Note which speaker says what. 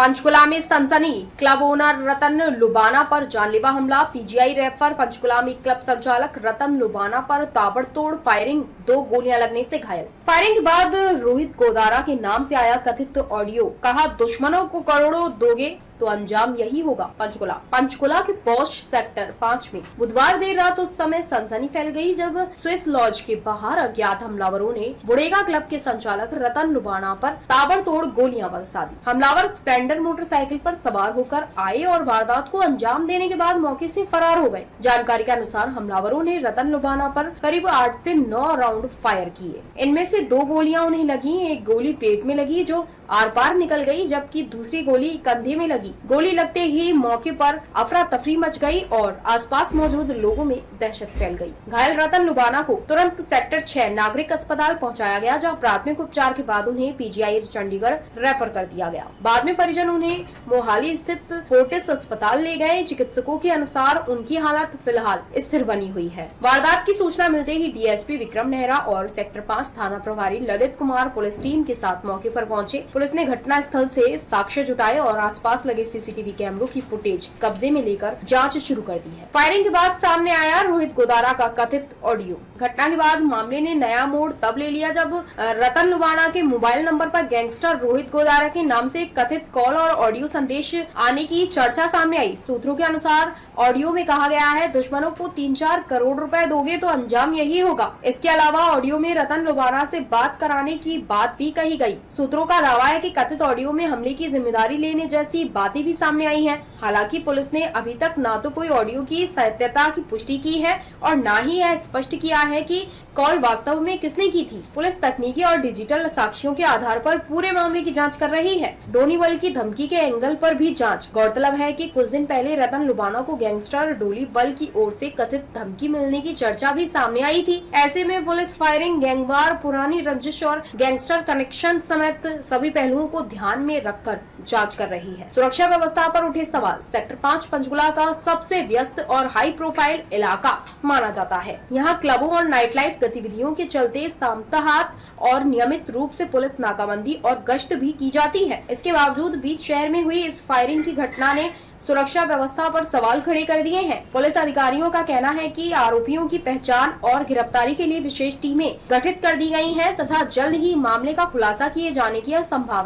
Speaker 1: पंचकुला में सनसनी, club owner रतन लुबाना पर जानलेवा हमला। PGI refer. पंचकुला में क्लब संचालक रतन लुबाना पर ताबड़तोड़ फायरिंग, 2 गोलियां लगने से घायल। फायरिंग के बाद रोहित गोदारा के नाम से आया कथित ऑडियो, कहा दुश्मनों को करोड़ों दोगे तो अंजाम यही होगा। पंचकुला के पॉश सेक्टर 5 में बुधवार देर रात उस समय सनसनी फैल गई जब स्विस लॉज के बाहर अज्ञात हमलावरों ने बुडेगा क्लब के संचालक रतन लुबाना पर ताबड़तोड़ गोलियां बरसा दी। हमलावर स्प्लेंडर मोटरसाइकिल पर सवार होकर आए और वारदात को अंजाम देने के बाद मौके से फरार हो गए। जानकारी के अनुसार हमलावरों ने रतन लुबाना पर करीब 8 से 9 राउंड फायर किए। इनमें से 2 गोलियां उन्हें लगी, एक गोली पेट में लगी जो आर पार निकल गई, जबकि दूसरी गोली कंधे में लगी। गोली लगते ही मौके पर अफरा तफरी मच गई और आसपास मौजूद लोगों में दहशत फैल गई। घायल रतन लुबाना को तुरंत सेक्टर 6 नागरिक अस्पताल पहुंचाया गया, जहां प्राथमिक उपचार के बाद उन्हें पीजीआई चंडीगढ़ रेफर कर दिया गया। बाद में परिजन उन्हें मोहाली स्थित फोर्टिस अस्पताल ले गए। चिकित्सकों के अनुसार उनकी हालत फिलहाल स्थिर बनी हुई है। वारदात की सूचना मिलते ही डीएसपी विक्रम नेहरा और सेक्टर 5 थाना प्रभारी ललित कुमार पुलिस टीम के साथ मौके पर पहुंचे। पुलिस ने घटना स्थल से साक्ष्य जुटाए और आसपास लगे सीसीटीवी कैमरों की फुटेज कब्जे में लेकर जांच शुरू कर दी है। फायरिंग के बाद सामने आया रोहित गोदारा का कथित ऑडियो। घटना के बाद मामले ने नया मोड़ तब ले लिया जब रतन लुबाना के मोबाइल नंबर पर गैंगस्टर रोहित गोदारा के नाम से कथित कॉल और ऑडियो संदेश आने की चर्चा सामने आई। सूत्रों के अनुसार ऑडियो में कहा गया है, दुश्मनों को 3-4 करोड़ रुपए दोगे तो अंजाम यही होगा। इसके अलावा ऑडियो में रतन लुबाना से बात कराने की बात भी कही गई। सूत्रों का दावा है कि कथित ऑडियो में हमले की जिम्मेदारी लेने जैसी बातें भी सामने आई हैं। हालांकि पुलिस ने अभी तक न तो कोई ऑडियो की सत्यता की पुष्टि की है और न ही यह स्पष्ट किया है कि कॉल वास्तव में किसने की थी। पुलिस तकनीकी और डिजिटल साक्ष्यों के आधार पर पूरे मामले की जांच कर रही है। डोनी बल की धमकी के एंगल पर भी जांच। गौरतलब है कि कुछ दिन पहले रतन लुबाना को गैंगस्टर डोली बल की ओर से कथित धमकी मिलने की चर्चा भी सामने आई थी। ऐसे में पुलिस फायरिंग, गैंगवार, पुरानी रंजिश और गैंगस्टर कनेक्शन समेत सभी पहलुओं को ध्यान में रखकर जांच कर रही है। सुरक्षा व्यवस्था पर उठे सवाल। सेक्टर 5 पंचकुला का सबसे व्यस्त और हाई प्रोफाइल इलाका माना जाता है। यहाँ क्लबों और नाइट लाइफ गतिविधियों के चलते साप्ताहिक और नियमित रूप से पुलिस नाकाबंदी और गश्त भी की जाती है। इसके बावजूद बीच शहर में हुई इस फायरिंग की घटना ने सुरक्षा व्यवस्था पर सवाल खड़े कर दिए हैं। पुलिस अधिकारियों का कहना है कि आरोपियों की पहचान और गिरफ्तारी के लिए विशेष टीमें गठित कर दी गई हैं तथा जल्द ही मामले का खुलासा किए जाने की संभावना